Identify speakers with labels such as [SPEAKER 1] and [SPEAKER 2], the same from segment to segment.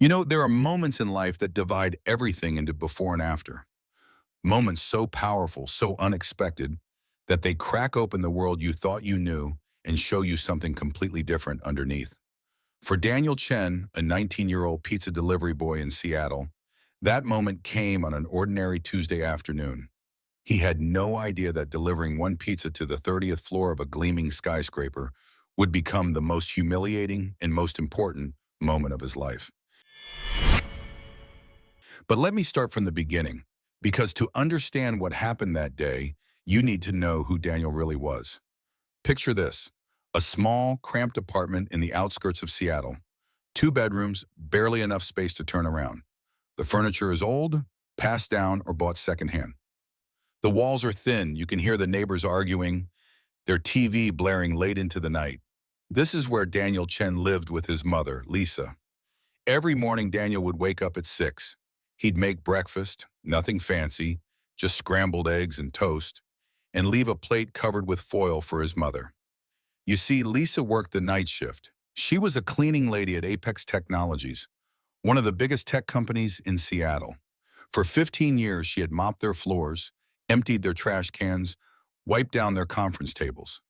[SPEAKER 1] There are moments in life that divide everything into before and after. Moments so powerful, so unexpected, that they crack open the world you thought you knew and show you something completely different underneath. For Daniel Chen, a 19-year-old pizza delivery boy in Seattle, that moment came on an ordinary Tuesday afternoon. He had no idea that delivering one pizza to the 30th floor of a gleaming skyscraper would become the most humiliating and most important moment of his life. But let me start from the beginning, because to understand what happened that day, you need to know who Daniel really was. Picture this: a small, cramped apartment in the outskirts of Seattle. 2 bedrooms, barely enough space to turn around. The furniture is old, passed down, or bought secondhand. The walls are thin, you can hear the neighbors arguing, their TV blaring late into the night. This is where Daniel Chen lived with his mother, Lisa. Every morning, Daniel would wake up at 6. He'd make breakfast, nothing fancy, just scrambled eggs and toast, and leave a plate covered with foil for his mother. You see, Lisa worked the night shift. She was a cleaning lady at Apex Technologies, one of the biggest tech companies in Seattle. For 15 years, she had mopped their floors, emptied their trash cans, wiped down their conference tables.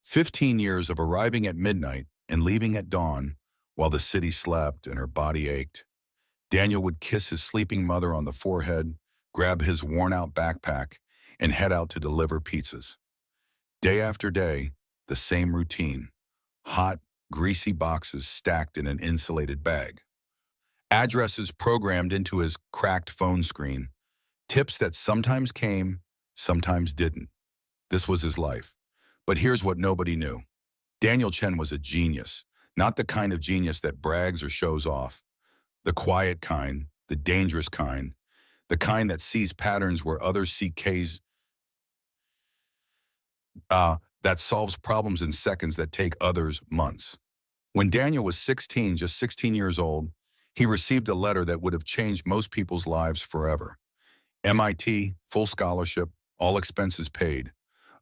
[SPEAKER 1] 15 years of arriving at midnight and leaving at dawn while the city slept and her body ached. Daniel would kiss his sleeping mother on the forehead, grab his worn-out backpack, and head out to deliver pizzas. Day after day, the same routine: hot, greasy boxes stacked in an insulated bag. Addresses programmed into his cracked phone screen. Tips that sometimes came, sometimes didn't. This was his life. But here's what nobody knew. Daniel Chen was a genius, not the kind of genius that brags or shows off. The quiet kind, the dangerous kind, the kind that sees patterns where others see that solves problems in seconds that take others months. When Daniel was 16, just 16 years old, he received a letter that would have changed most people's lives forever. MIT, full scholarship, all expenses paid.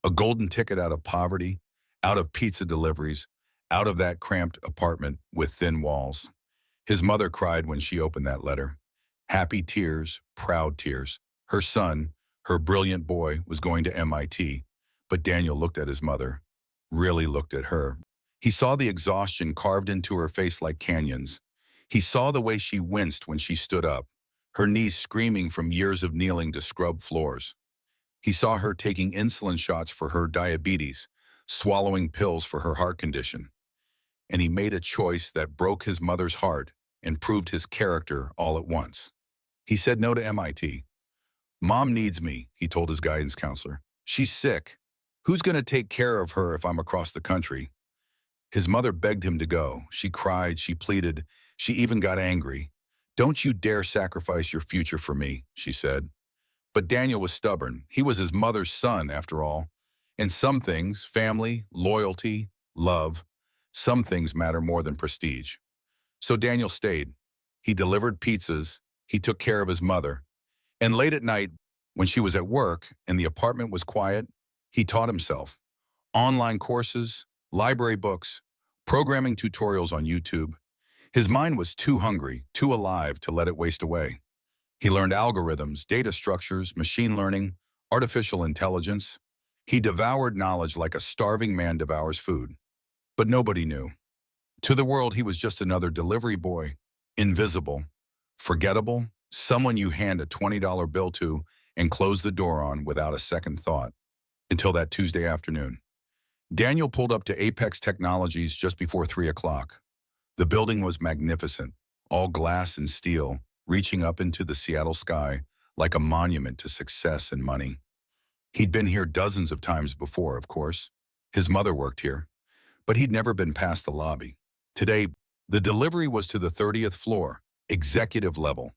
[SPEAKER 1] A golden ticket out of poverty, out of pizza deliveries, out of that cramped apartment with thin walls. His mother cried when she opened that letter. Happy tears, proud tears. Her son, her brilliant boy, was going to MIT, but Daniel looked at his mother, really looked at her. He saw the exhaustion carved into her face like canyons. He saw the way she winced when she stood up, her knees screaming from years of kneeling to scrub floors. He saw her taking insulin shots for her diabetes, swallowing pills for her heart condition. And he made a choice that broke his mother's heart and proved his character all at once. He said no to MIT. Mom needs me, he told his guidance counselor. She's sick. Who's going to take care of her if I'm across the country? His mother begged him to go. She cried, she pleaded, she even got angry. Don't you dare sacrifice your future for me, she said. But Daniel was stubborn. He was his mother's son, after all. And some things, family, loyalty, love, some things matter more than prestige. So Daniel stayed. He delivered pizzas. He took care of his mother. And late at night, when she was at work and the apartment was quiet, he taught himself. Online courses, library books, programming tutorials on YouTube. His mind was too hungry, too alive to let it waste away. He learned algorithms, data structures, machine learning, artificial intelligence. He devoured knowledge like a starving man devours food. But nobody knew. To the world, he was just another delivery boy, invisible, forgettable, someone you hand a $20 bill to and close the door on without a second thought. Until that Tuesday afternoon. Daniel pulled up to Apex Technologies just before 3 o'clock. The building was magnificent, all glass and steel, reaching up into the Seattle sky like a monument to success and money. He'd been here dozens of times before, of course. His mother worked here, but he'd never been past the lobby. Today, the delivery was to the 30th floor, executive level.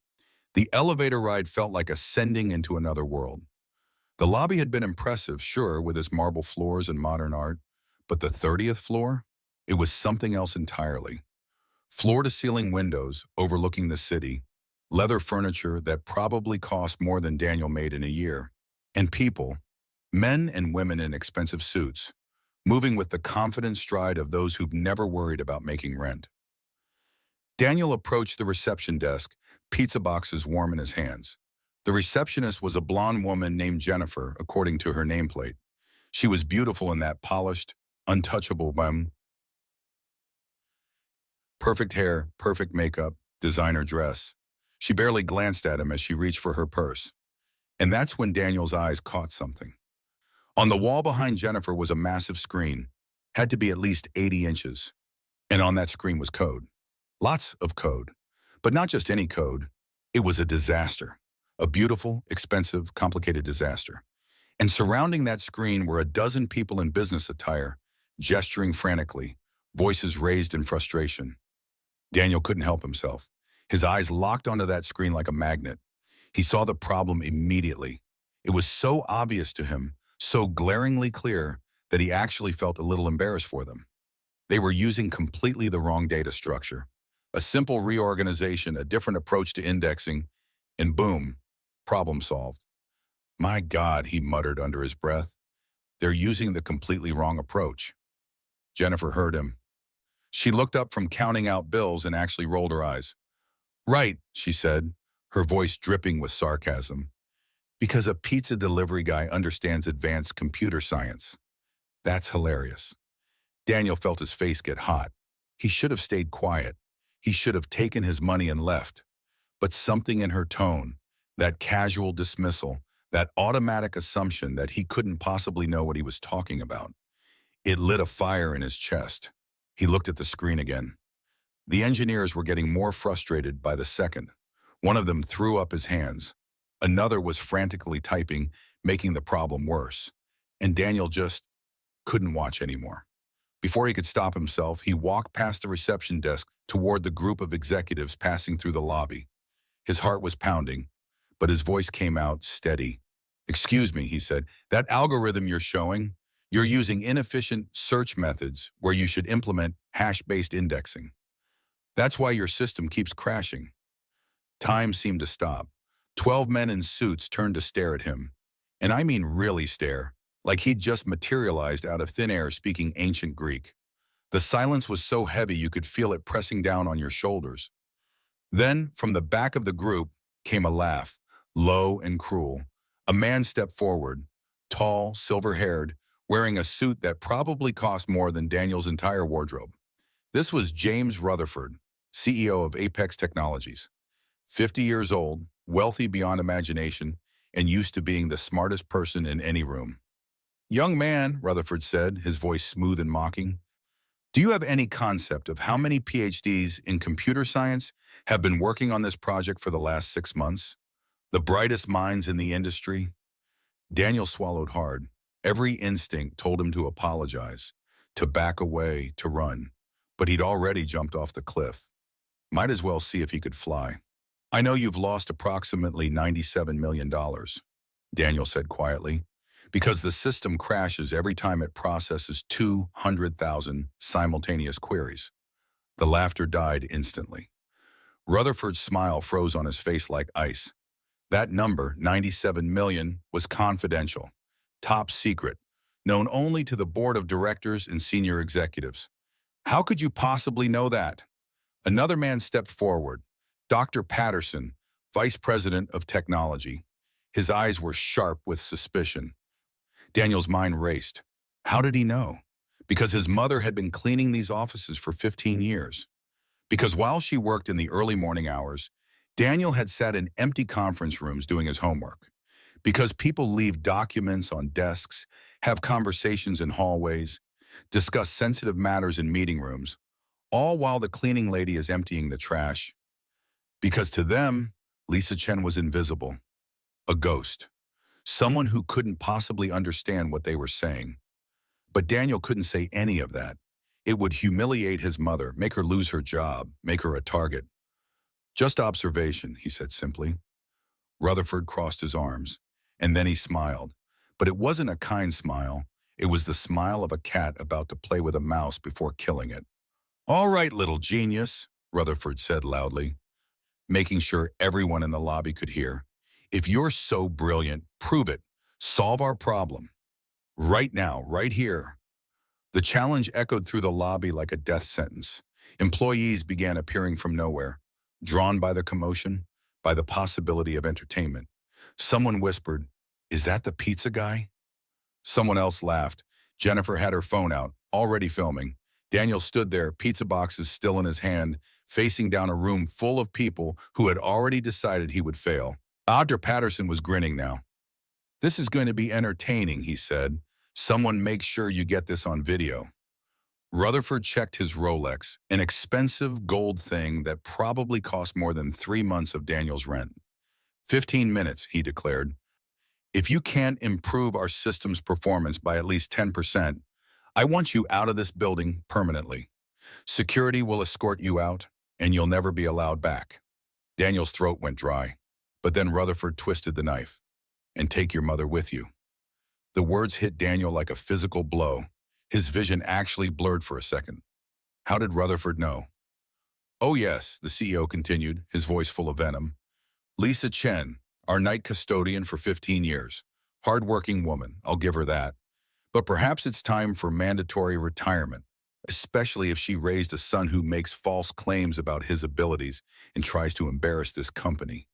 [SPEAKER 1] The elevator ride felt like ascending into another world. The lobby had been impressive, sure, with its marble floors and modern art, but the 30th floor? It was something else entirely. Floor-to-ceiling windows overlooking the city, leather furniture that probably cost more than Daniel made in a year, and people, men and women in expensive suits, moving with the confident stride of those who've never worried about making rent. Daniel approached the reception desk, pizza boxes warm in his hands. The receptionist was a blonde woman named Jennifer, according to her nameplate. She was beautiful in that polished, untouchable perfect hair, perfect makeup, designer dress. She barely glanced at him as she reached for her purse. And that's when Daniel's eyes caught something. On the wall behind Jennifer was a massive screen, had to be at least 80 inches. And on that screen was code. Lots of code. But not just any code. It was a disaster. A beautiful, expensive, complicated disaster. And surrounding that screen were a dozen people in business attire, gesturing frantically, voices raised in frustration. Daniel couldn't help himself. His eyes locked onto that screen like a magnet. He saw the problem immediately. It was so obvious to him, so glaringly clear, that he actually felt a little embarrassed for them. They were using completely the wrong data structure. A simple reorganization, a different approach to indexing, and boom, problem solved. My God, he muttered under his breath. They're using the completely wrong approach. Jennifer heard him. She looked up from counting out bills and actually rolled her eyes. Right, she said, her voice dripping with sarcasm. Because a pizza delivery guy understands advanced computer science. That's hilarious. Daniel felt his face get hot. He should have stayed quiet. He should have taken his money and left. But something in her tone, that casual dismissal, that automatic assumption that he couldn't possibly know what he was talking about, it lit a fire in his chest. He looked at the screen again. The engineers were getting more frustrated by the second. One of them threw up his hands. Another was frantically typing, making the problem worse. And Daniel just couldn't watch anymore. Before he could stop himself, he walked past the reception desk toward the group of executives passing through the lobby. His heart was pounding, but his voice came out steady. Excuse me, he said, that algorithm you're showing, you're using inefficient search methods where you should implement hash-based indexing. That's why your system keeps crashing. Time seemed to stop. 12 men in suits turned to stare at him. And I mean really stare, like he'd just materialized out of thin air speaking ancient Greek. The silence was so heavy you could feel it pressing down on your shoulders. Then, from the back of the group, came a laugh, low and cruel. A man stepped forward, tall, silver-haired, wearing a suit that probably cost more than Daniel's entire wardrobe. This was James Rutherford, CEO of Apex Technologies. 50 years old, wealthy beyond imagination, and used to being the smartest person in any room. Young man, Rutherford said, his voice smooth and mocking, do you have any concept of how many PhDs in computer science have been working on this project for the last 6 months? The brightest minds in the industry? Daniel swallowed hard. Every instinct told him to apologize, to back away, to run. But he'd already jumped off the cliff. Might as well see if he could fly. I know you've lost approximately $97 million, Daniel said quietly, because the system crashes every time it processes 200,000 simultaneous queries. The laughter died instantly. Rutherford's smile froze on his face like ice. That number, 97 million, was confidential, top secret, known only to the board of directors and senior executives. How could you possibly know that? Another man stepped forward, Dr. Patterson, vice president of technology. His eyes were sharp with suspicion. Daniel's mind raced. How did he know? Because his mother had been cleaning these offices for 15 years. Because while she worked in the early morning hours, Daniel had sat in empty conference rooms doing his homework. Because people leave documents on desks, have conversations in hallways, discuss sensitive matters in meeting rooms, all while the cleaning lady is emptying the trash. Because to them, Lisa Chen was invisible, a ghost, someone who couldn't possibly understand what they were saying. But Daniel couldn't say any of that. It would humiliate his mother, make her lose her job, make her a target. Just observation, he said simply. Rutherford crossed his arms, and then he smiled. But it wasn't a kind smile. It was the smile of a cat about to play with a mouse before killing it. All right, little genius, Rutherford said loudly, making sure everyone in the lobby could hear. If you're so brilliant, prove it. Solve our problem. Right now, right here. The challenge echoed through the lobby like a death sentence. Employees began appearing from nowhere, drawn by the commotion, by the possibility of entertainment. Someone whispered, "Is that the pizza guy?" Someone else laughed. Jennifer had her phone out, already filming. Daniel stood there, pizza boxes still in his hand, facing down a room full of people who had already decided he would fail. Dr. Patterson was grinning now. "This is going to be entertaining," he said. "Someone make sure you get this on video." Rutherford checked his Rolex, an expensive gold thing that probably cost more than 3 months of Daniel's rent. 15 minutes, he declared. "If you can't improve our system's performance by at least 10%, I want you out of this building permanently. Security will escort you out, and you'll never be allowed back." Daniel's throat went dry, but then Rutherford twisted the knife. "And take your mother with you." The words hit Daniel like a physical blow. His vision actually blurred for a second. How did Rutherford know? "Oh yes," the CEO continued, his voice full of venom. "Lisa Chen, our night custodian for 15 years. Hard-working woman, I'll give her that. But perhaps it's time for mandatory retirement, especially if she raised a son who makes false claims about his abilities and tries to embarrass this company."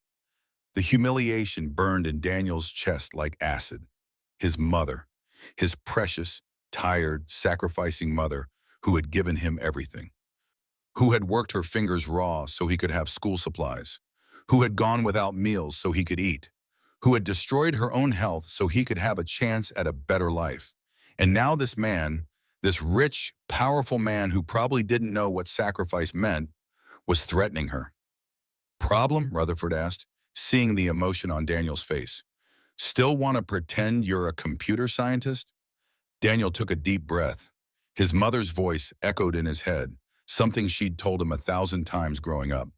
[SPEAKER 1] The humiliation burned in Daniel's chest like acid. His mother, his precious, tired, sacrificing mother who had given him everything, who had worked her fingers raw so he could have school supplies, who had gone without meals so he could eat, who had destroyed her own health so he could have a chance at a better life. And now this man, this rich, powerful man who probably didn't know what sacrifice meant, was threatening her. "Problem?" Rutherford asked, seeing the emotion on Daniel's face. "Still want to pretend you're a computer scientist?" Daniel took a deep breath. His mother's voice echoed in his head, something she'd told him 1,000 times growing up.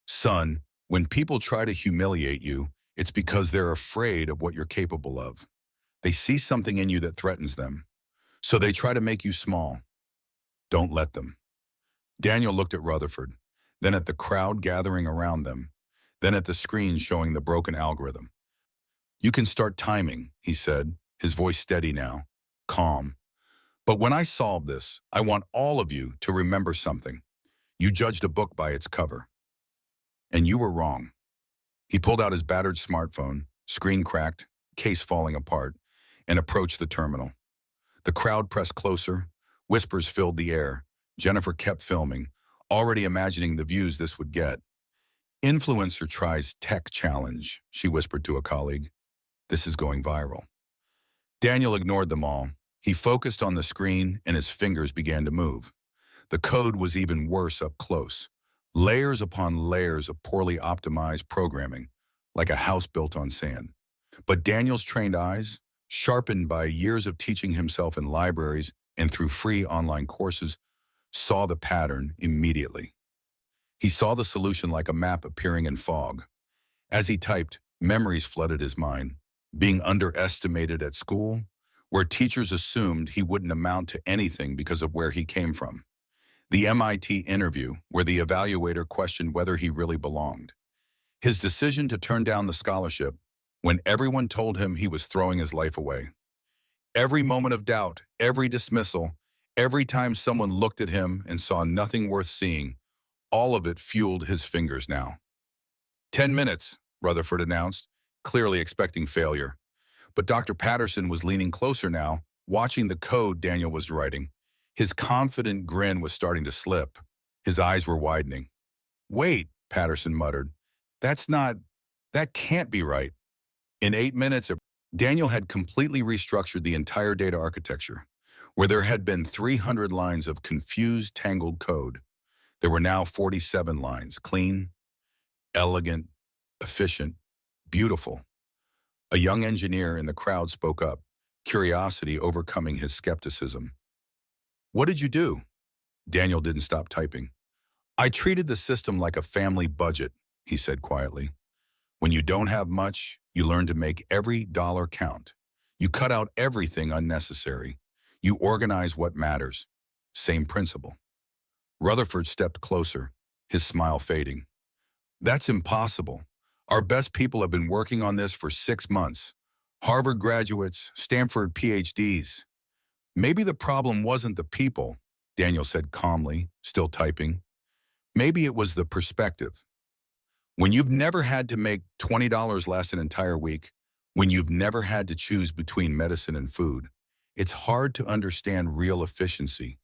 [SPEAKER 1] "Son, when people try to humiliate you, it's because they're afraid of what you're capable of. They see something in you that threatens them. So they try to make you small. Don't let them." Daniel looked at Rutherford, then at the crowd gathering around them, then at the screen showing the broken algorithm. "You can start timing," he said, his voice steady now, calm. "But when I solve this, I want all of you to remember something. You judged a book by its cover. And you were wrong." He pulled out his battered smartphone, screen cracked, case falling apart, and approached the terminal. The crowd pressed closer. Whispers filled the air. Jennifer kept filming, already imagining the views this would get. "Influencer tries tech challenge," she whispered to a colleague. "This is going viral." Daniel ignored them all. He focused on the screen and his fingers began to move. The code was even worse up close. Layers upon layers of poorly optimized programming, like a house built on sand. But Daniel's trained eyes, sharpened by years of teaching himself in libraries and through free online courses, saw the pattern immediately. He saw the solution like a map appearing in fog. As he typed, memories flooded his mind. Being underestimated at school, where teachers assumed he wouldn't amount to anything because of where he came from. The MIT interview, where the evaluator questioned whether he really belonged. His decision to turn down the scholarship when everyone told him he was throwing his life away. Every moment of doubt, every dismissal, every time someone looked at him and saw nothing worth seeing, all of it fueled his fingers now. 10 minutes, Rutherford announced, clearly expecting failure. But Dr. Patterson was leaning closer now, watching the code Daniel was writing. His confident grin was starting to slip. His eyes were widening. "Wait," Patterson muttered. That can't be right." In 8 minutes, Daniel had completely restructured the entire data architecture. Where there had been 300 lines of confused, tangled code, there were now 47 lines, clean, elegant, efficient, beautiful. A young engineer in the crowd spoke up, curiosity overcoming his skepticism. "What did you do?" Daniel didn't stop typing. "I treated the system like a family budget," he said quietly. "When you don't have much, you learn to make every dollar count. You cut out everything unnecessary. You organize what matters. Same principle." Rutherford stepped closer, his smile fading. "That's impossible. Our best people have been working on this for 6 months. Harvard graduates, Stanford PhDs. Maybe the problem wasn't the people," Daniel said calmly, still typing. Maybe it was the perspective. When you've never had to make $20 last an entire week, when you've never had to choose between medicine and food, it's hard to understand real efficiency,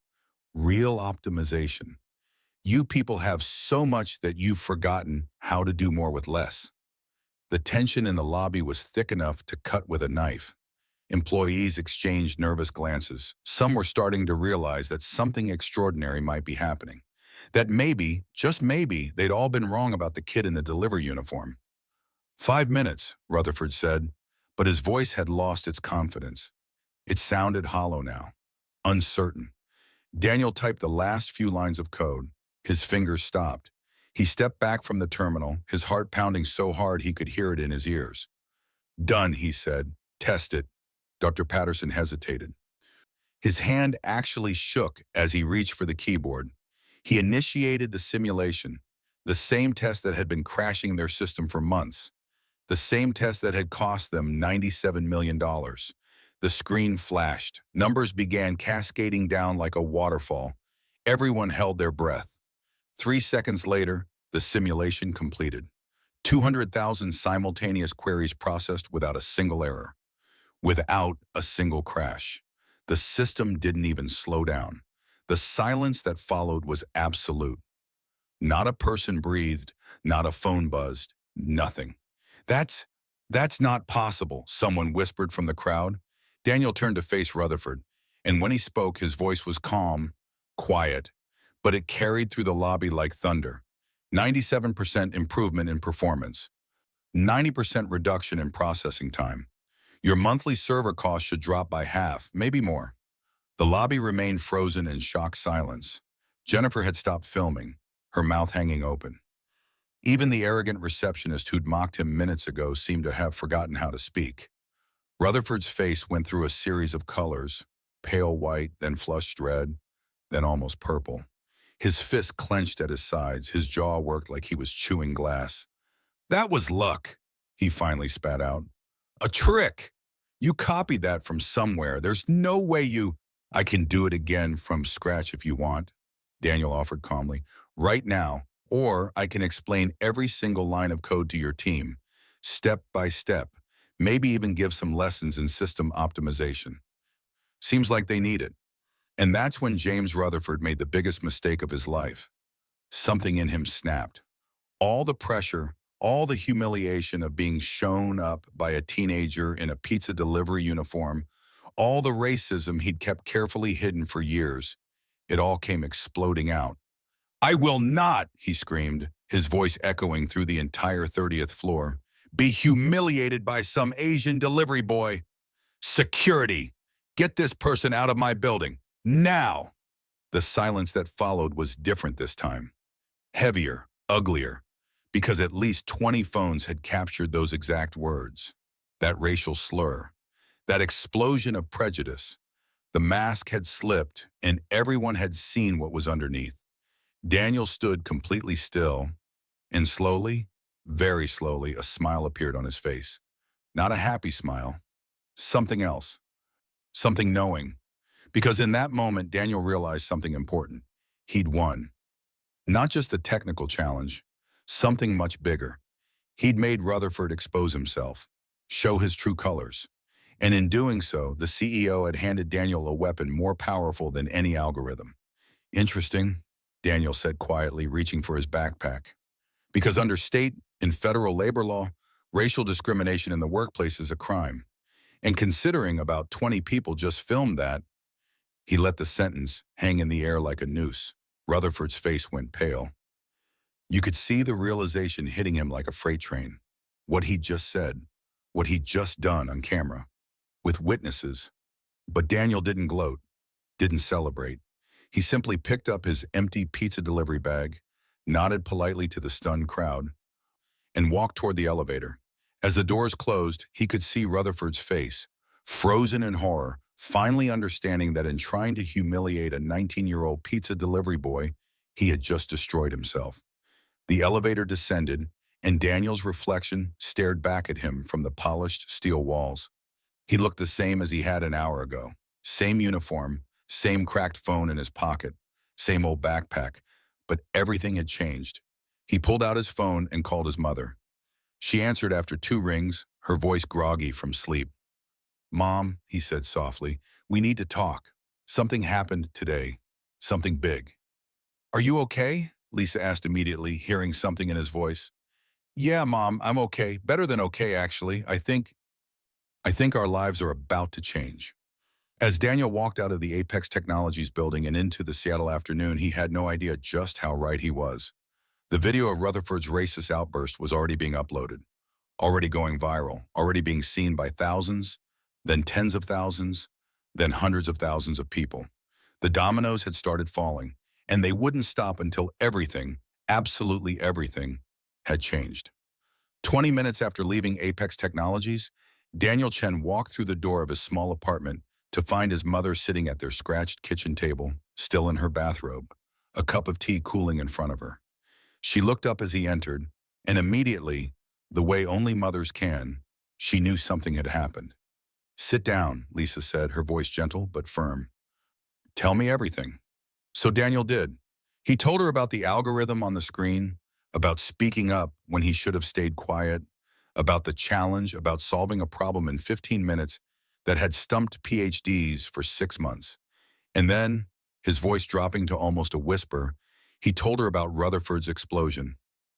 [SPEAKER 1] real optimization. You people have so much that you've forgotten how to do more with less. The tension in the lobby was thick enough to cut with a knife. Employees exchanged nervous glances. Some were starting to realize that something extraordinary might be happening. That maybe, just maybe, they'd all been wrong about the kid in the delivery uniform. 5 minutes, Rutherford said, but his voice had lost its confidence. It sounded hollow now, uncertain. Daniel typed the last few lines of code. His fingers stopped. He stepped back from the terminal, his heart pounding so hard he could hear it in his ears. Done, he said. Test it. Dr. Patterson hesitated. His hand actually shook as he reached for the keyboard. He initiated the simulation, the same test that had been crashing their system for months, the same test that had cost them $97 million. The screen flashed. Numbers began cascading down like a waterfall. Everyone held their breath. 3 seconds later, the simulation completed. 200,000 simultaneous queries processed without a single error, without a single crash. The system didn't even slow down. The silence that followed was absolute. Not a person breathed, not a phone buzzed, nothing. That's not possible, someone whispered from the crowd. Daniel turned to face Rutherford, and when he spoke, his voice was calm, quiet, but it carried through the lobby like thunder. 97% improvement in performance, 90% reduction in processing time. Your monthly server cost should drop by half, maybe more. The lobby remained frozen in shocked silence. Jennifer had stopped filming, her mouth hanging open. Even the arrogant receptionist who'd mocked him minutes ago seemed to have forgotten how to speak. Rutherford's face went through a series of colors, pale white, then flushed red, then almost purple. His fists clenched at his sides, his jaw worked like he was chewing glass. That was luck, he finally spat out. A trick! You copied that from somewhere. There's no way you... I can do it again from scratch if you want, Daniel offered calmly. Right now, or I can explain every single line of code to your team, step by step, maybe even give some lessons in system optimization. Seems like they need it. And that's when James Rutherford made the biggest mistake of his life. Something in him snapped. All the pressure, all the humiliation of being shown up by a teenager in a pizza delivery uniform, all the racism he'd kept carefully hidden for years, it all came exploding out. I will not, he screamed, his voice echoing through the entire 30th floor, be humiliated by some Asian delivery boy. Security! Get this person out of my building. Now! The silence that followed was different this time. Heavier, uglier, because at least 20 phones had captured those exact words. That racial slur, that explosion of prejudice. The mask had slipped, and everyone had seen what was underneath. Daniel stood completely still, and slowly, very slowly, a smile appeared on his face. Not a happy smile. Something else. Something knowing. Because in that moment, Daniel realized something important. He'd won. Not just a technical challenge, something much bigger. He'd made Rutherford expose himself, show his true colors. And in doing so, the CEO had handed Daniel a weapon more powerful than any algorithm. Interesting, Daniel said quietly, reaching for his backpack. Because under state and federal labor law, racial discrimination in the workplace is a crime. And considering about 20 people just filmed that, he let the sentence hang in the air like a noose. Rutherford's face went pale. You could see the realization hitting him like a freight train. What he'd just said, what he'd just done on camera, with witnesses. But Daniel didn't gloat, didn't celebrate. He simply picked up his empty pizza delivery bag, nodded politely to the stunned crowd, and walked toward the elevator. As the doors closed, he could see Rutherford's face, frozen in horror, finally understanding that in trying to humiliate a 19-year-old pizza delivery boy, he had just destroyed himself. The elevator descended, and Daniel's reflection stared back at him from the polished steel walls. He looked the same as he had an hour ago. Same uniform, same cracked phone in his pocket, Same old backpack, but everything had changed. He pulled out his phone and called his mother. She answered after 2 rings, her voice groggy from sleep. "Mom," he said softly, "we need to talk. Something happened today. Something big." "Are you okay?" Lisa asked immediately, hearing something in his voice. "Yeah, Mom, I'm okay. Better than okay, actually. I think our lives are about to change." As Daniel walked out of the Apex Technologies building and into the Seattle afternoon, he had no idea just how right he was. The video of Rutherford's racist outburst was already being uploaded, already going viral, already being seen by thousands, then tens of thousands, then hundreds of thousands of people. The dominoes had started falling, and they wouldn't stop until everything, absolutely everything, had changed. 20 minutes after leaving Apex Technologies, Daniel Chen walked through the door of his small apartment to find his mother sitting at their scratched kitchen table, still in her bathrobe, a cup of tea cooling in front of her. She looked up as he entered, and immediately, the way only mothers can, she knew something had happened. "Sit down," Lisa said, her voice gentle but firm. "Tell me everything." So Daniel did. He told her about the algorithm on the screen, about speaking up when he should have stayed quiet, about the challenge, about solving a problem in 15 minutes that had stumped PhDs for 6 months. And then, his voice dropping to almost a whisper, he told her about Rutherford's explosion,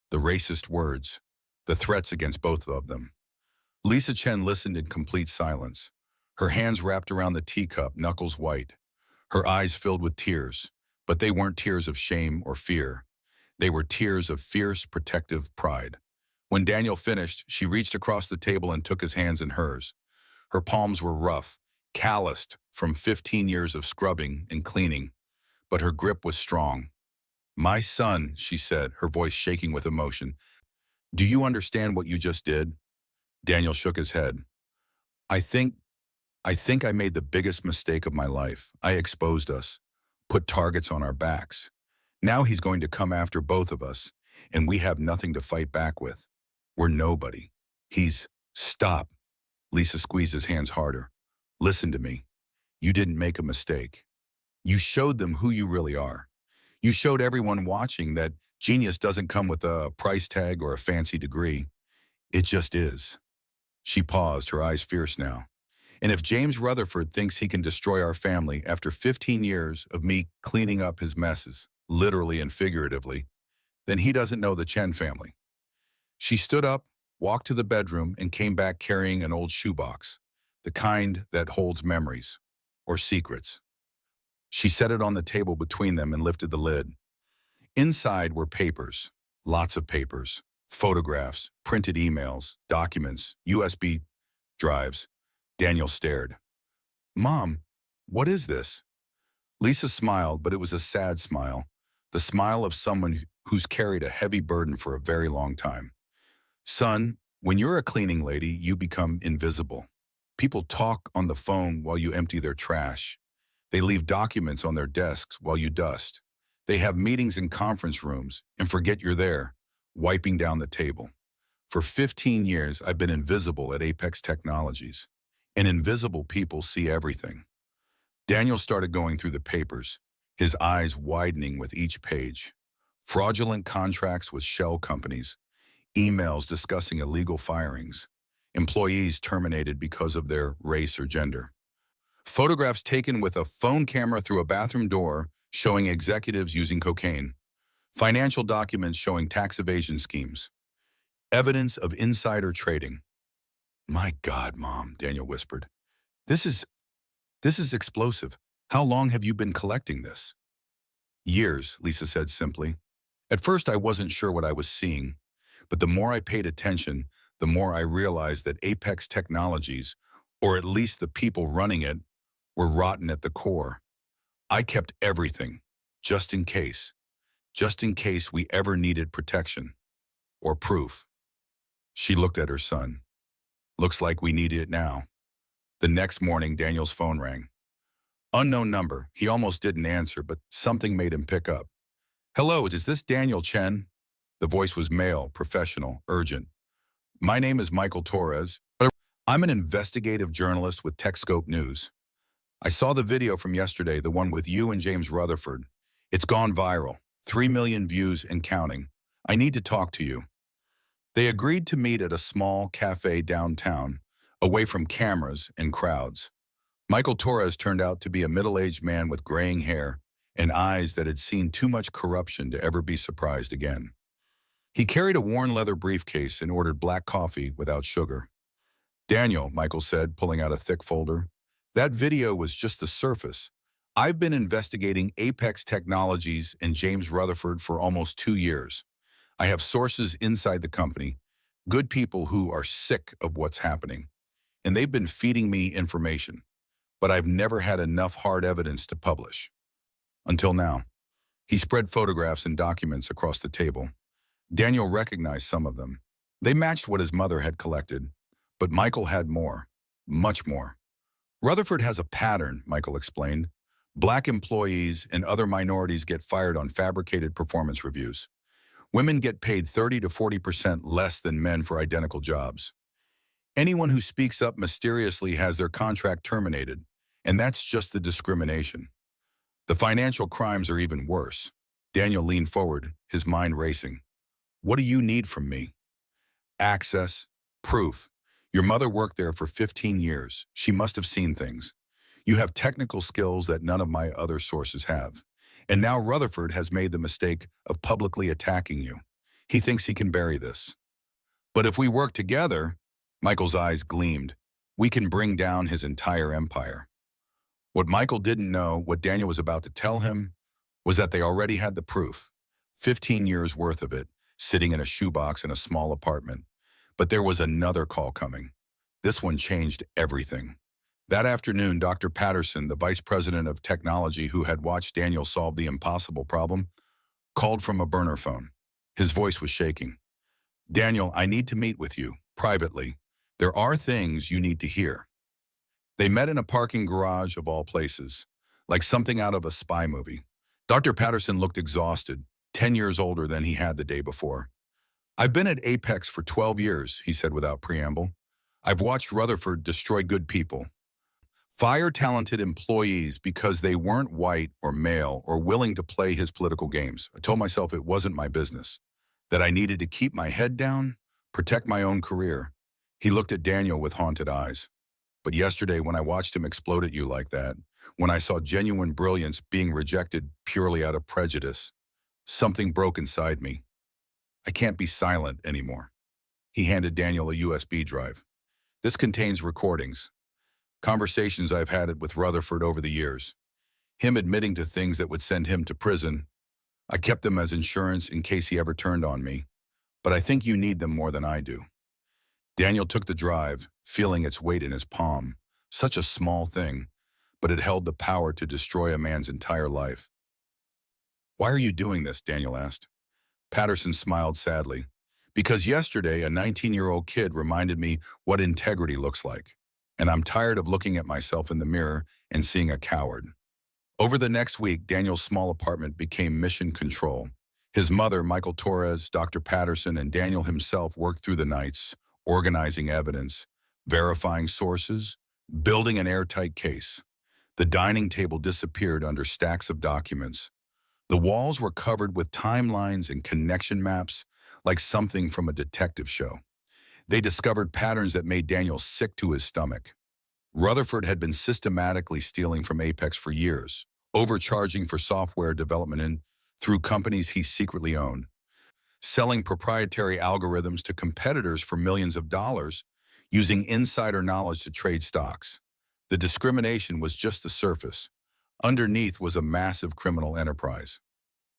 [SPEAKER 1] the racist words, the threats against both of them. Lisa Chen listened in complete silence, her hands wrapped around the teacup, knuckles white, her eyes filled with tears, but they weren't tears of shame or fear. They were tears of fierce, protective pride. When Daniel finished, she reached across the table and took his hands in hers. Her palms were rough, calloused from 15 years of scrubbing and cleaning, but her grip was strong. "My son," she said, her voice shaking with emotion, "do you understand what you just did?" Daniel shook his head. I think I think I made the biggest mistake of my life. I exposed us, put targets on our backs. Now he's going to come after both of us, and we have nothing to fight back with. We're nobody. Stop." Lisa squeezed his hands harder. "Listen to me. You didn't make a mistake. You showed them who you really are. You showed everyone watching that genius doesn't come with a price tag or a fancy degree. It just is." She paused, her eyes fierce now. "And if James Rutherford thinks he can destroy our family after 15 years of me cleaning up his messes, literally and figuratively, then he doesn't know the Chen family." She stood up, walked to the bedroom, and came back carrying an old shoebox, the kind that holds memories or secrets. She set it on the table between them and lifted the lid. Inside were papers, lots of papers, photographs, printed emails, documents, USB drives. Daniel stared. "Mom, what is this?" Lisa smiled, but it was a sad smile, the smile of someone who's carried a heavy burden for a very long time. "Son, when you're a cleaning lady, you become invisible. People talk on the phone while you empty their trash. They leave documents on their desks while you dust. They have meetings in conference rooms and forget you're there, wiping down the table. For 15 years, I've been invisible at Apex Technologies, and invisible people see everything." Daniel started going through the papers, his eyes widening with each page. Fraudulent contracts with shell companies, emails discussing illegal firings, employees terminated because of their race or gender. Photographs taken with a phone camera through a bathroom door showing executives using cocaine. Financial documents showing tax evasion schemes. Evidence of insider trading. "My God, Mom," Daniel whispered. This is explosive. How long have you been collecting this?" "Years," Lisa said simply. "At first I wasn't sure what I was seeing, but the more I paid attention, the more I realized that Apex Technologies, or at least the people running it, were rotten at the core. I kept everything, just in case we ever needed protection or proof." She looked at her son. "Looks like we need it now." The next morning, Daniel's phone rang. Unknown number. He almost didn't answer, but something made him pick up. "Hello, is this Daniel Chen?" The voice was male, professional, urgent. "My name is Michael Torres. I'm an investigative journalist with TechScope News. I saw the video from yesterday, the one with you and James Rutherford. It's gone viral. 3 million views and counting. I need to talk to you. They agreed to meet at a small cafe downtown, away from cameras and crowds. Michael Torres turned out to be a middle-aged man with graying hair and eyes that had seen too much corruption to ever be surprised again. He carried a worn leather briefcase and ordered black coffee without sugar. Daniel, Michael said, pulling out a thick folder, that video was just the surface. I've been investigating Apex Technologies and James Rutherford for almost 2 years. I have sources inside the company, good people who are sick of what's happening, and they've been feeding me information, but I've never had enough hard evidence to publish. Until now. He spread photographs and documents across the table. Daniel recognized some of them. They matched what his mother had collected, but Michael had more, much more. Rutherford has a pattern, Michael explained. Black employees and other minorities get fired on fabricated performance reviews. Women get paid 30 to 40% less than men for identical jobs. Anyone who speaks up mysteriously has their contract terminated, and that's just the discrimination. The financial crimes are even worse. Daniel leaned forward, his mind racing. What do you need from me? Access, proof. Your mother worked there for 15 years. She must have seen things. You have technical skills that none of my other sources have. And now Rutherford has made the mistake of publicly attacking you. He thinks he can bury this. But if we work together, Michael's eyes gleamed, we can bring down his entire empire. What Michael didn't know, what Daniel was about to tell him, was that they already had the proof, 15 years worth of it, sitting in a shoebox in a small apartment. But there was another call coming. This one changed everything. That afternoon, Dr. Patterson, the vice president of technology who had watched Daniel solve the impossible problem, called from a burner phone. His voice was shaking. Daniel, I need to meet with you, privately. There are things you need to hear. They met in a parking garage of all places, like something out of a spy movie. Dr. Patterson looked exhausted, 10 years older than he had the day before. I've been at Apex for 12 years, he said without preamble. I've watched Rutherford destroy good people. Fire talented employees because they weren't white or male or willing to play his political games. I told myself it wasn't my business, that I needed to keep my head down, protect my own career. He looked at Daniel with haunted eyes. But yesterday, when I watched him explode at you like that, when I saw genuine brilliance being rejected purely out of prejudice, something broke inside me. I can't be silent anymore. He handed Daniel a USB drive. This contains recordings, conversations I've had with Rutherford over the years, him admitting to things that would send him to prison. I kept them as insurance in case he ever turned on me, but I think you need them more than I do. Daniel took the drive, feeling its weight in his palm. Such a small thing, but it held the power to destroy a man's entire life. Why are you doing this? Daniel asked. Patterson smiled sadly. Because yesterday, a 19-year-old kid reminded me what integrity looks like, and I'm tired of looking at myself in the mirror and seeing a coward. Over the next week, Daniel's small apartment became mission control. His mother, Michael Torres, Dr. Patterson, and Daniel himself worked through the nights, organizing evidence, verifying sources, building an airtight case. The dining table disappeared under stacks of documents. The walls were covered with timelines and connection maps, like something from a detective show. They discovered patterns that made Daniel sick to his stomach. Rutherford had been systematically stealing from Apex for years, overcharging for software development and through companies he secretly owned, selling proprietary algorithms to competitors for millions of dollars, using insider knowledge to trade stocks. The discrimination was just the surface. Underneath was a massive criminal enterprise.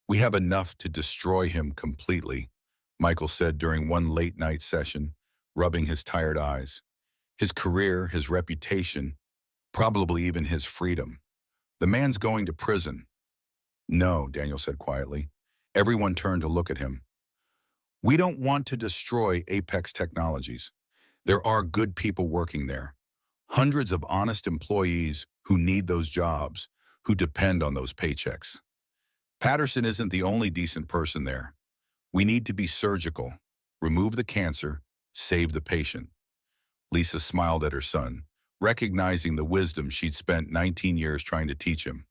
[SPEAKER 1] We have enough to destroy him completely, Michael said during one late-night session, rubbing his tired eyes. His career, his reputation, probably even his freedom. The man's going to prison. No, Daniel said quietly. Everyone turned to look at him. We don't want to destroy Apex Technologies. There are good people working there. Hundreds of honest employees who need those jobs, who depend on those paychecks. Patterson isn't the only decent person there. We need to be surgical, remove the cancer, save the patient. Lisa smiled at her son, recognizing the wisdom she'd spent 19 years trying to teach him.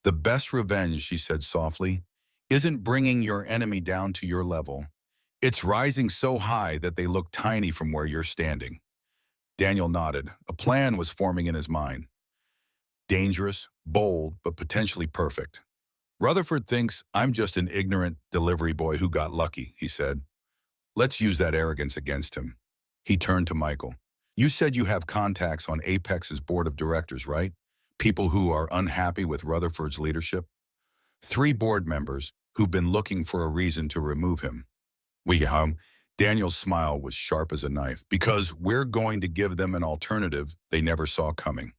[SPEAKER 1] The best revenge, she said softly, isn't bringing your enemy down to your level. It's rising so high that they look tiny from where you're standing. Daniel nodded. A plan was forming in his mind. Dangerous, bold, but potentially perfect. Rutherford thinks I'm just an ignorant delivery boy who got lucky, he said. Let's use that arrogance against him. He turned to Michael. You said you have contacts on Apex's board of directors, right? People who are unhappy with Rutherford's leadership? 3 board members who've been looking for a reason to remove him. Daniel's smile was sharp as a knife, because we're going to give them an alternative they never saw coming.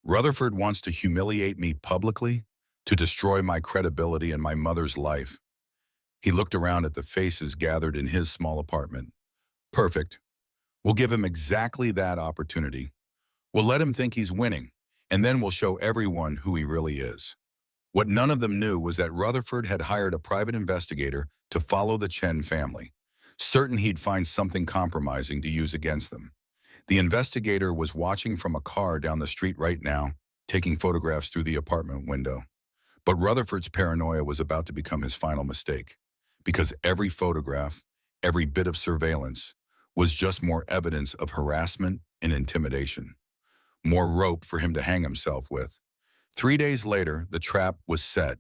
[SPEAKER 1] Rutherford wants to humiliate me publicly, to destroy my credibility and my mother's life. He looked around at the faces gathered in his small apartment. Perfect. We'll give him exactly that opportunity. We'll let him think he's winning, and then we'll show everyone who he really is. What none of them knew was that Rutherford had hired a private investigator to follow the Chen family, certain he'd find something compromising to use against them. The investigator was watching from a car down the street right now, taking photographs through the apartment window. But Rutherford's paranoia was about to become his final mistake, because every photograph, every bit of surveillance, was just more evidence of harassment and intimidation. More rope for him to hang himself with. 3 days later, the trap was set.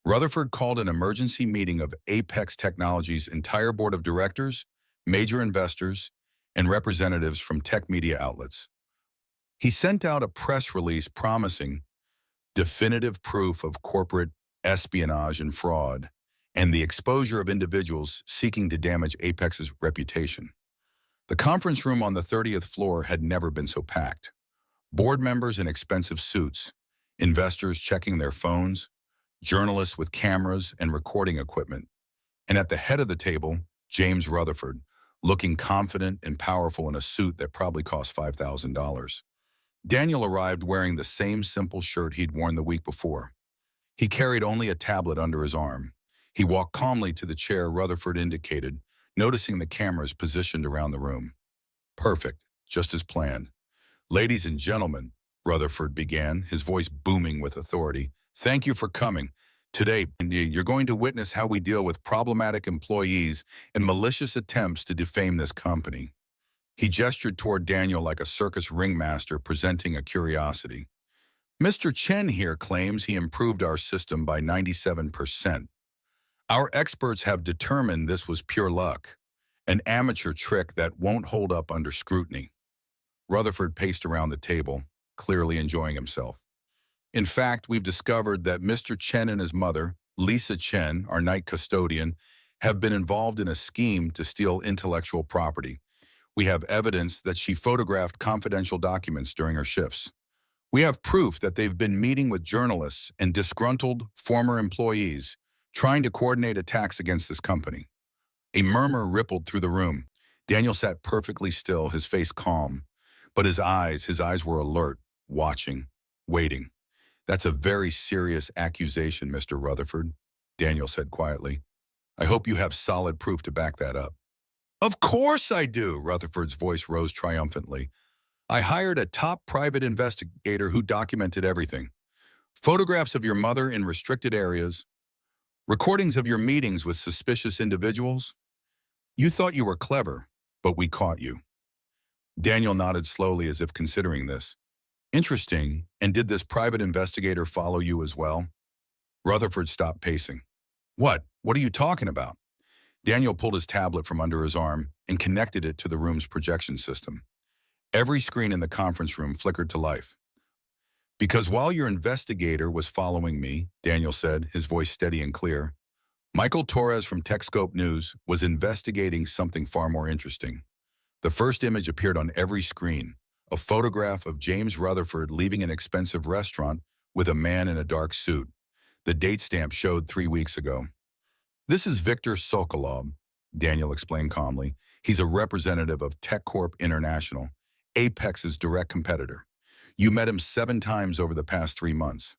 [SPEAKER 1] Rutherford called an emergency meeting of Apex Technologies' entire board of directors, major investors, and representatives from tech media outlets. He sent out a press release promising definitive proof of corporate espionage and fraud, and the exposure of individuals seeking to damage Apex's reputation. The conference room on the 30th floor had never been so packed. Board members in expensive suits, investors checking their phones, journalists with cameras and recording equipment. And at the head of the table, James Rutherford, looking confident and powerful in a suit that probably cost $5,000. Daniel arrived wearing the same simple shirt he'd worn the week before. He carried only a tablet under his arm. He walked calmly to the chair Rutherford indicated, noticing the cameras positioned around the room. Perfect, just as planned. Ladies and gentlemen, Rutherford began, his voice booming with authority, thank you for coming. Today, you're going to witness how we deal with problematic employees and malicious attempts to defame this company. He gestured toward Daniel like a circus ringmaster presenting a curiosity. Mr. Chen here claims he improved our system by 97%. Our experts have determined this was pure luck, an amateur trick that won't hold up under scrutiny. Rutherford paced around the table, clearly enjoying himself. In fact, we've discovered that Mr. Chen and his mother, Lisa Chen, our night custodian, have been involved in a scheme to steal intellectual property. We have evidence that she photographed confidential documents during her shifts. We have proof that they've been meeting with journalists and disgruntled former employees, trying to coordinate attacks against this company. A murmur rippled through the room. Daniel sat perfectly still, his face calm. But his eyes were alert, watching, waiting. That's a very serious accusation, Mr. Rutherford, Daniel said quietly. I hope you have solid proof to back that up. Of course I do, Rutherford's voice rose triumphantly. I hired a top private investigator who documented everything. Photographs of your mother in restricted areas, recordings of your meetings with suspicious individuals. You thought you were clever, but we caught you. Daniel nodded slowly as if considering this. Interesting, and did this private investigator follow you as well? Rutherford stopped pacing. What are you talking about? Daniel pulled his tablet from under his arm and connected it to the room's projection system. Every screen in the conference room flickered to life. Because while your investigator was following me, Daniel said, his voice steady and clear, Michael Torres from TechScope News was investigating something far more interesting. The first image appeared on every screen, a photograph of James Rutherford leaving an expensive restaurant with a man in a dark suit. The date stamp showed 3 weeks ago. This is Viktor Sokolov, Daniel explained calmly. He's a representative of TechCorp International, Apex's direct competitor. You met him 7 times over the past 3 months.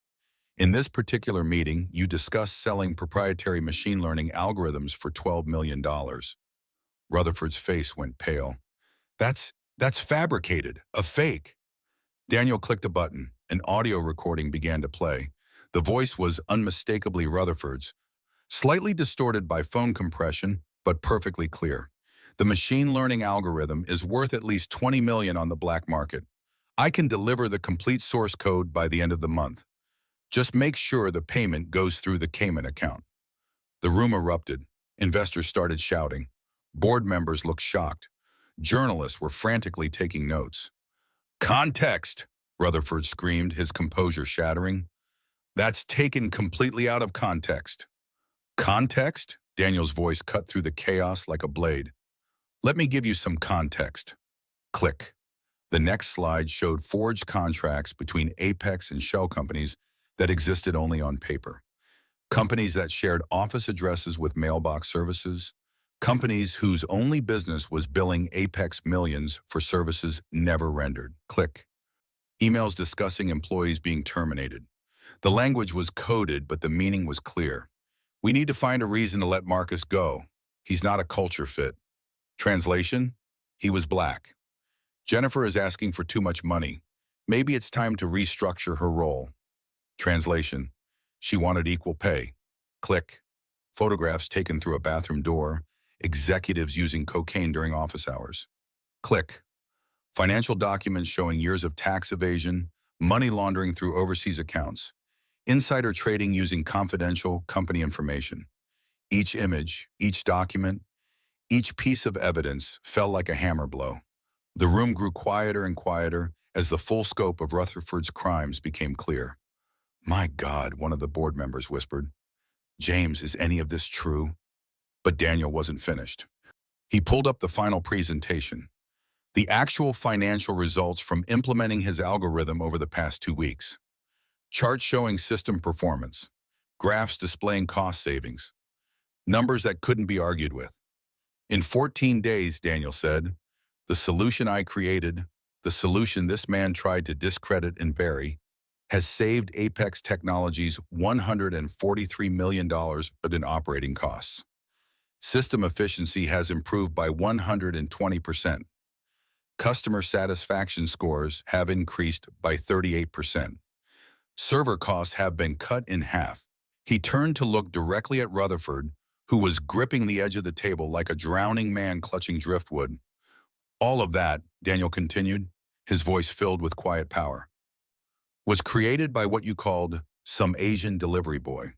[SPEAKER 1] In this particular meeting, you discussed selling proprietary machine learning algorithms for $12 million. Rutherford's face went pale. That's fabricated, a fake. Daniel clicked a button. An audio recording began to play. The voice was unmistakably Rutherford's, slightly distorted by phone compression, but perfectly clear. The machine learning algorithm is worth at least 20 million on the black market. I can deliver the complete source code by the end of the month. Just make sure the payment goes through the Cayman account. The room erupted. Investors started shouting. Board members looked shocked. Journalists were frantically taking notes. Context, Rutherford screamed, his composure shattering. That's taken completely out of context. Context? Daniel's voice cut through the chaos like a blade. Let me give you some context. Click. The next slide showed forged contracts between Apex and shell companies that existed only on paper. Companies that shared office addresses with mailbox services. Companies whose only business was billing Apex millions for services never rendered. Click. Emails discussing employees being terminated. The language was coded, but the meaning was clear. We need to find a reason to let Marcus go. He's not a culture fit. Translation? He was black. Jennifer is asking for too much money. Maybe it's time to restructure her role. Translation? She wanted equal pay. Click. Photographs taken through a bathroom door. Executives using cocaine during office hours. Click. Financial documents showing years of tax evasion, money laundering through overseas accounts. Insider trading using confidential company information. Each image, each document, each piece of evidence fell like a hammer blow. The room grew quieter and quieter as the full scope of Rutherford's crimes became clear. My God, one of the board members whispered. James, is any of this true? But Daniel wasn't finished. He pulled up the final presentation. The actual financial results from implementing his algorithm over the past 2 weeks. Charts showing system performance. Graphs displaying cost savings. Numbers that couldn't be argued with. In 14 days, Daniel said, the solution I created, the solution this man tried to discredit and bury, has saved Apex Technologies $143 million in operating costs. System efficiency has improved by 120%. Customer satisfaction scores have increased by 38%. Server costs have been cut in half. He turned to look directly at Rutherford, who was gripping the edge of the table like a drowning man clutching driftwood. All of that, Daniel continued, his voice filled with quiet power, was created by what you called some Asian delivery boy.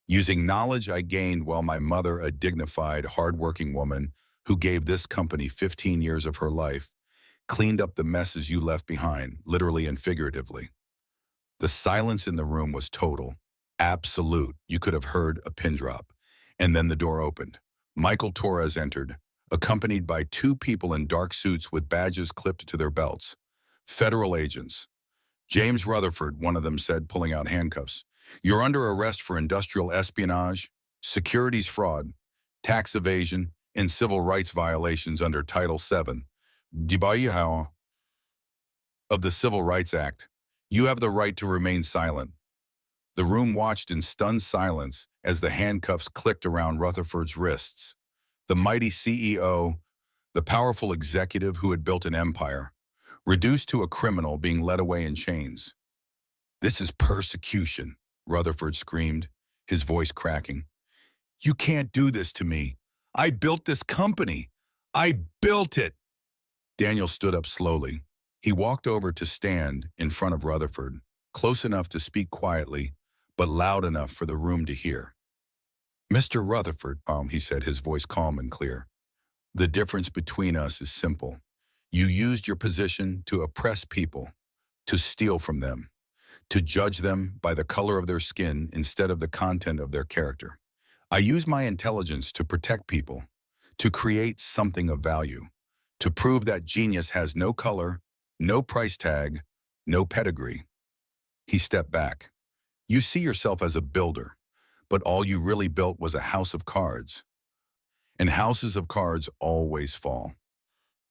[SPEAKER 1] Using knowledge I gained while my mother, a dignified, hardworking woman who gave this company 15 years of her life, cleaned up the messes you left behind, literally and figuratively. The silence in the room was total, absolute. You could have heard a pin drop. And then the door opened. Michael Torres entered, accompanied by 2 people in dark suits with badges clipped to their belts. Federal agents. James Rutherford, one of them said, pulling out handcuffs. You're under arrest for industrial espionage, securities fraud, tax evasion, and civil rights violations under Title VII of the Civil Rights Act. You have the right to remain silent. The room watched in stunned silence as the handcuffs clicked around Rutherford's wrists. The mighty CEO, the powerful executive who had built an empire, reduced to a criminal being led away in chains. This is persecution, Rutherford screamed, his voice cracking. You can't do this to me. I built this company. I built it. Daniel stood up slowly. He walked over to stand in front of Rutherford, close enough to speak quietly, but loud enough for the room to hear. Mr. Rutherford, he said, his voice calm and clear. The difference between us is simple. You used your position to oppress people, to steal from them, to judge them by the color of their skin instead of the content of their character. I use my intelligence to protect people, to create something of value, to prove that genius has no color, no price tag, no pedigree. He stepped back. You see yourself as a builder, but all you really built was a house of cards. And houses of cards always fall.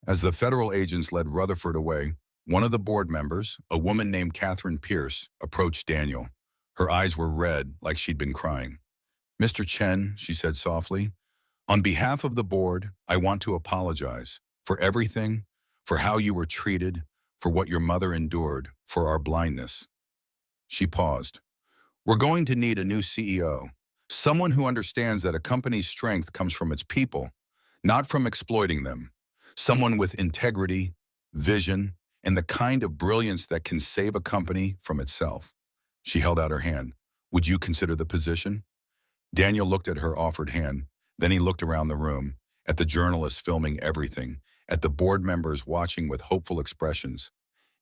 [SPEAKER 1] As the federal agents led Rutherford away, one of the board members, a woman named Catherine Pierce, approached Daniel. Her eyes were red, like she'd been crying. Mr. Chen, she said softly, on behalf of the board, I want to apologize for everything, for how you were treated, for what your mother endured, for our blindness. She paused. We're going to need a new CEO, someone who understands that a company's strength comes from its people, not from exploiting them. Someone with integrity, vision, and the kind of brilliance that can save a company from itself. She held out her hand. Would you consider the position? Daniel looked at her offered hand. Then he looked around the room, at the journalists filming everything, at the board members watching with hopeful expressions,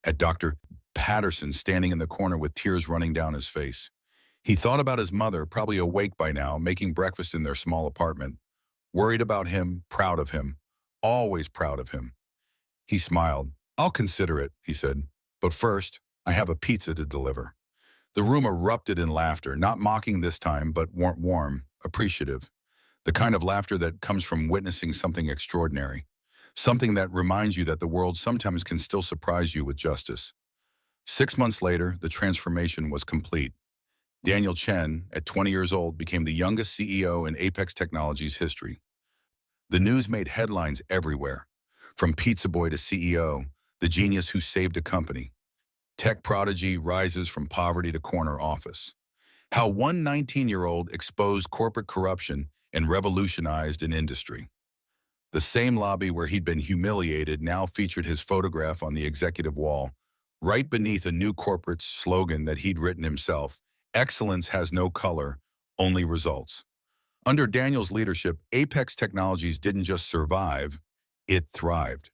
[SPEAKER 1] at Dr. Patterson standing in the corner with tears running down his face. He thought about his mother, probably awake by now, making breakfast in their small apartment, worried about him, proud of him, always proud of him. He smiled. I'll consider it, he said. But first, I have a pizza to deliver. The room erupted in laughter, not mocking this time, but warm, appreciative. The kind of laughter that comes from witnessing something extraordinary. Something that reminds you that the world sometimes can still surprise you with justice. 6 months later, the transformation was complete. Daniel Chen, at 20 years old, became the youngest CEO in Apex Technologies' history. The news made headlines everywhere. From pizza boy to CEO, the genius who saved a company. Tech prodigy rises from poverty to corner office. How one 19-year-old exposed corporate corruption and revolutionized an industry. The same lobby where he'd been humiliated now featured his photograph on the executive wall, right beneath a new corporate slogan that he'd written himself: "Excellence has no color, only results." Under Daniel's leadership, Apex Technologies didn't just survive, it thrived.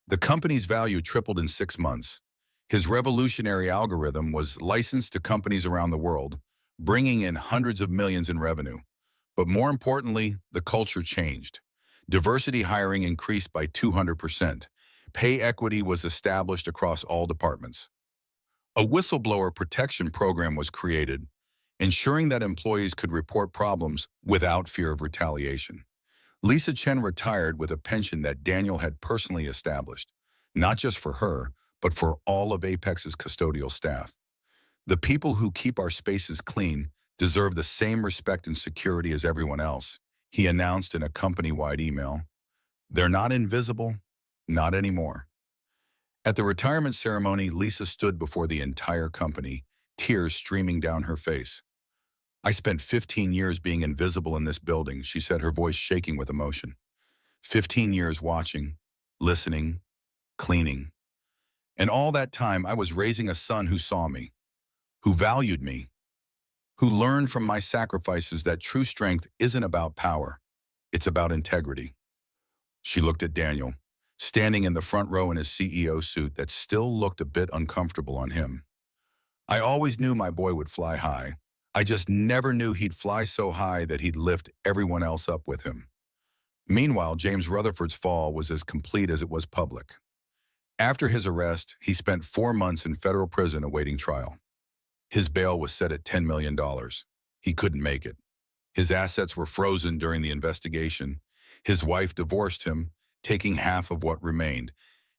[SPEAKER 1] The company's value tripled in 6 months. His revolutionary algorithm was licensed to companies around the world, bringing in hundreds of millions in revenue. But more importantly, the culture changed. Diversity hiring increased by 200%. Pay equity was established across all departments. A whistleblower protection program was created, ensuring that employees could report problems without fear of retaliation. Lisa Chen retired with a pension that Daniel had personally established, not just for her, but for all of Apex's custodial staff. The people who keep our spaces clean deserve the same respect and security as everyone else, he announced in a company-wide email. They're not invisible, not anymore. At the retirement ceremony, Lisa stood before the entire company, tears streaming down her face. I spent 15 years being invisible in this building, she said, her voice shaking with emotion. 15 years watching, listening, cleaning. And all that time, I was raising a son who saw me, who valued me, who learned from my sacrifices that true strength isn't about power, it's about integrity. She looked at Daniel, standing in the front row in his CEO suit that still looked a bit uncomfortable on him. I always knew my boy would fly high. I just never knew he'd fly so high that he'd lift everyone else up with him. Meanwhile, James Rutherford's fall was as complete as it was public. After his arrest, he spent 4 months in federal prison awaiting trial. His bail was set at $10 million. He couldn't make it. His assets were frozen during the investigation. His wife divorced him, taking half of what remained.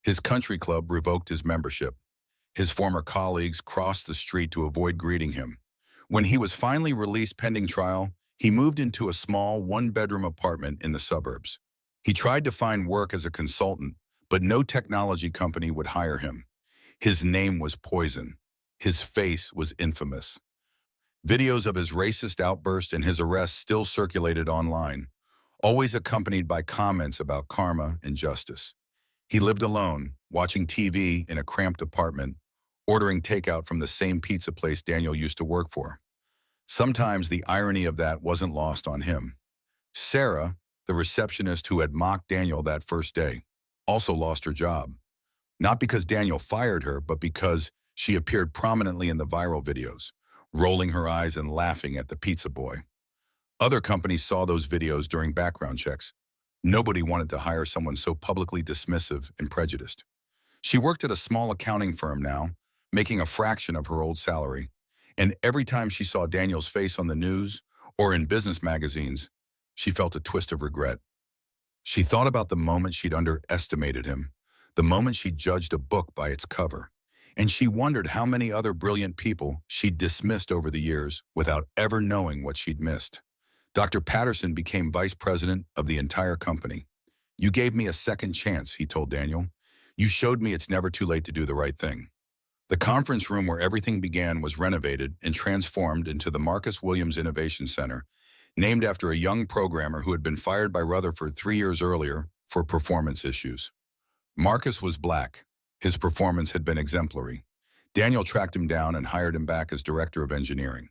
[SPEAKER 1] His country club revoked his membership. His former colleagues crossed the street to avoid greeting him. When he was finally released pending trial, he moved into a small one-bedroom apartment in the suburbs. He tried to find work as a consultant, but no technology company would hire him. His name was poison. His face was infamous. Videos of his racist outburst and his arrest still circulated online, always accompanied by comments about karma and justice. He lived alone, watching TV in a cramped apartment, ordering takeout from the same pizza place Daniel used to work for. Sometimes the irony of that wasn't lost on him. Sarah, the receptionist who had mocked Daniel that first day, also lost her job. Not because Daniel fired her, but because she appeared prominently in the viral videos, rolling her eyes and laughing at the pizza boy. Other companies saw those videos during background checks. Nobody wanted to hire someone so publicly dismissive and prejudiced. She worked at a small accounting firm now, making a fraction of her old salary. And every time she saw Daniel's face on the news or in business magazines, she felt a twist of regret. She thought about the moment she'd underestimated him, the moment she judged a book by its cover, and she wondered how many other brilliant people she'd dismissed over the years without ever knowing what she'd missed. Dr. Patterson became vice president of the entire company. You gave me a second chance, he told Daniel. You showed me it's never too late to do the right thing. The conference room where everything began was renovated and transformed into the Marcus Williams Innovation Center, named after a young programmer who had been fired by Rutherford 3 years earlier for performance issues. Marcus was black. His performance had been exemplary. Daniel tracked him down and hired him back as director of engineering.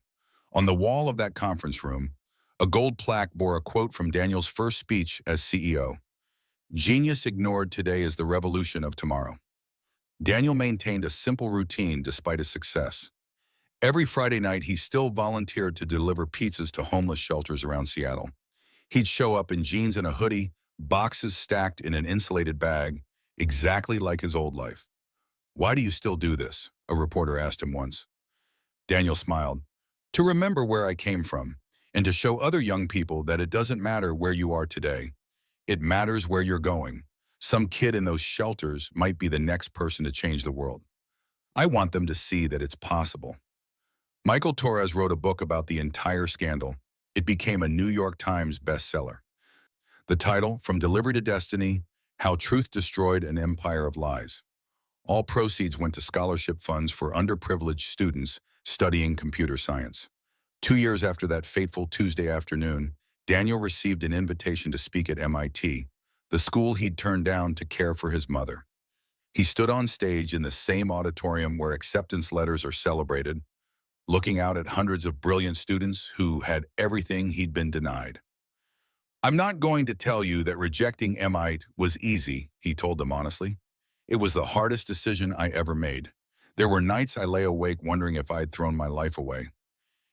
[SPEAKER 1] On the wall of that conference room, a gold plaque bore a quote from Daniel's first speech as CEO. "Genius ignored today is the revolution of tomorrow." Daniel maintained a simple routine despite his success. Every Friday night, he still volunteered to deliver pizzas to homeless shelters around Seattle. He'd show up in jeans and a hoodie, boxes stacked in an insulated bag, exactly like his old life. "Why do you still do this?" a reporter asked him once. Daniel smiled. "To remember where I came from, and to show other young people that it doesn't matter where you are today. It matters where you're going. Some kid in those shelters might be the next person to change the world. I want them to see that it's possible." Michael Torres wrote a book about the entire scandal. It became a New York Times bestseller. The title, From Delivery to Destiny, How Truth Destroyed an Empire of Lies. All proceeds went to scholarship funds for underprivileged students studying computer science. 2 years after that fateful Tuesday afternoon, Daniel received an invitation to speak at MIT, the school he'd turned down to care for his mother. He stood on stage in the same auditorium where acceptance letters are celebrated, looking out at hundreds of brilliant students who had everything he'd been denied. "I'm not going to tell you that rejecting MIT was easy," he told them honestly. "It was the hardest decision I ever made. There were nights I lay awake wondering if I'd thrown my life away,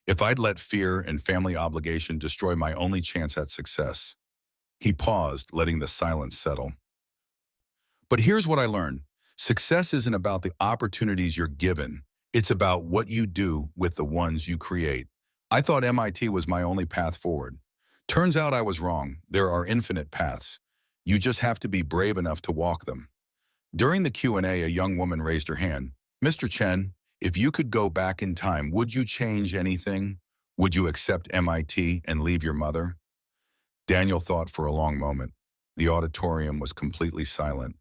[SPEAKER 1] if I'd let fear and family obligation destroy my only chance at success." He paused, letting the silence settle. "But here's what I learned. Success isn't about the opportunities you're given. It's about what you do with the ones you create. I thought MIT was my only path forward. Turns out I was wrong. There are infinite paths. You just have to be brave enough to walk them." During the Q&A, a young woman raised her hand. "Mr. Chen, if you could go back in time, would you change anything? Would you accept MIT and leave your mother?" Daniel thought for a long moment. The auditorium was completely silent,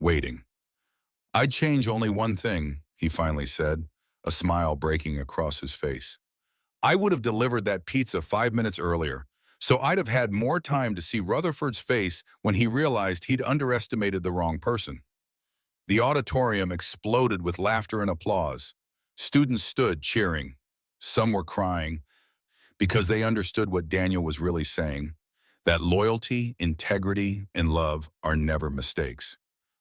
[SPEAKER 1] waiting. "I'd change only one thing," he finally said, a smile breaking across his face. "I would have delivered that pizza 5 minutes earlier, so I'd have had more time to see Rutherford's face when he realized he'd underestimated the wrong person." The auditorium exploded with laughter and applause. Students stood cheering. Some were crying because they understood what Daniel was really saying, that loyalty, integrity, and love are never mistakes,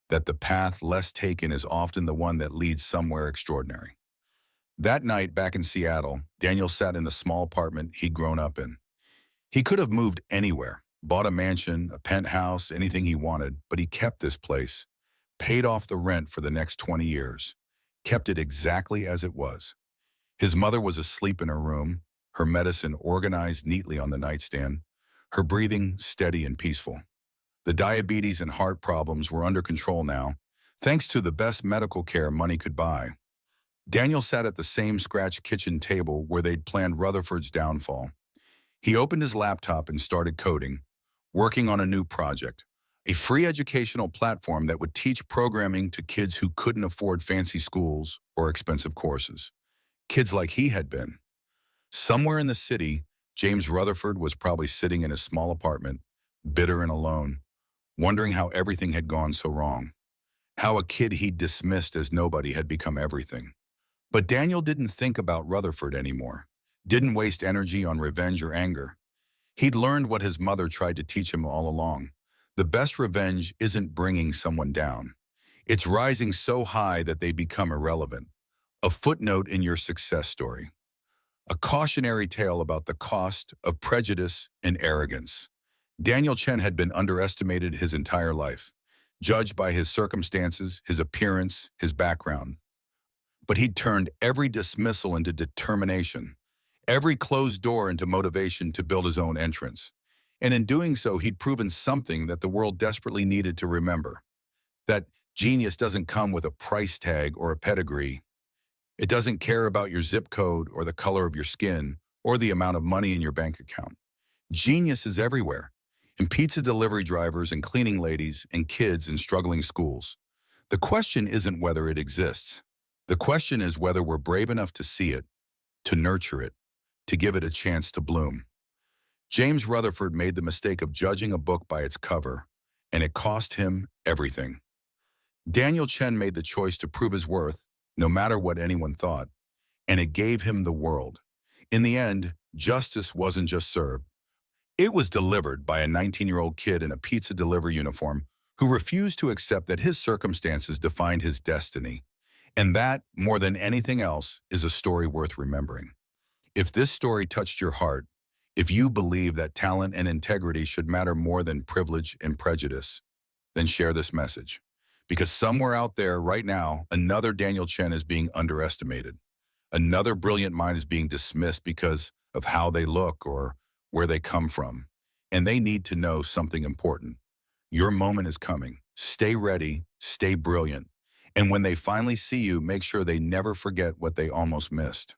[SPEAKER 1] that the path less taken is often the one that leads somewhere extraordinary. That night, back in Seattle, Daniel sat in the small apartment he'd grown up in. He could have moved anywhere, bought a mansion, a penthouse, anything he wanted, but he kept this place, paid off the rent for the next 20 years, kept it exactly as it was. His mother was asleep in her room, her medicine organized neatly on the nightstand, her breathing steady and peaceful. The diabetes and heart problems were under control now, thanks to the best medical care money could buy. Daniel sat at the same scratch kitchen table where they'd planned Rutherford's downfall. He opened his laptop and started coding, working on a new project, a free educational platform that would teach programming to kids who couldn't afford fancy schools or expensive courses. Kids like he had been. Somewhere in the city, James Rutherford was probably sitting in his small apartment, bitter and alone, wondering how everything had gone so wrong, how a kid he'd dismissed as nobody had become everything. But Daniel didn't think about Rutherford anymore, didn't waste energy on revenge or anger. He'd learned what his mother tried to teach him all along. The best revenge isn't bringing someone down. It's rising so high that they become irrelevant. A footnote in your success story. A cautionary tale about the cost of prejudice and arrogance. Daniel Chen had been underestimated his entire life, judged by his circumstances, his appearance, his background. But he'd turned every dismissal into determination, every closed door into motivation to build his own entrance. And in doing so, he'd proven something that the world desperately needed to remember. That genius doesn't come with a price tag or a pedigree. It doesn't care about your zip code or the color of your skin or the amount of money in your bank account. Genius is everywhere, in pizza delivery drivers and cleaning ladies and kids in struggling schools. The question isn't whether it exists. The question is whether we're brave enough to see it, to nurture it, to give it a chance to bloom. James Rutherford made the mistake of judging a book by its cover, and it cost him everything. Daniel Chen made the choice to prove his worth, no matter what anyone thought, and it gave him the world. In the end, justice wasn't just served. It was delivered by a 19-year-old kid in a pizza delivery uniform who refused to accept that his circumstances defined his destiny. And that, more than anything else, is a story worth remembering. If this story touched your heart, if you believe that talent and integrity should matter more than privilege and prejudice, then share this message. Because somewhere out there right now, another Daniel Chen is being underestimated. Another brilliant mind is being dismissed because of how they look or where they come from. And they need to know something important. Your moment is coming. Stay ready, stay brilliant. And when they finally see you, make sure they never forget what they almost missed.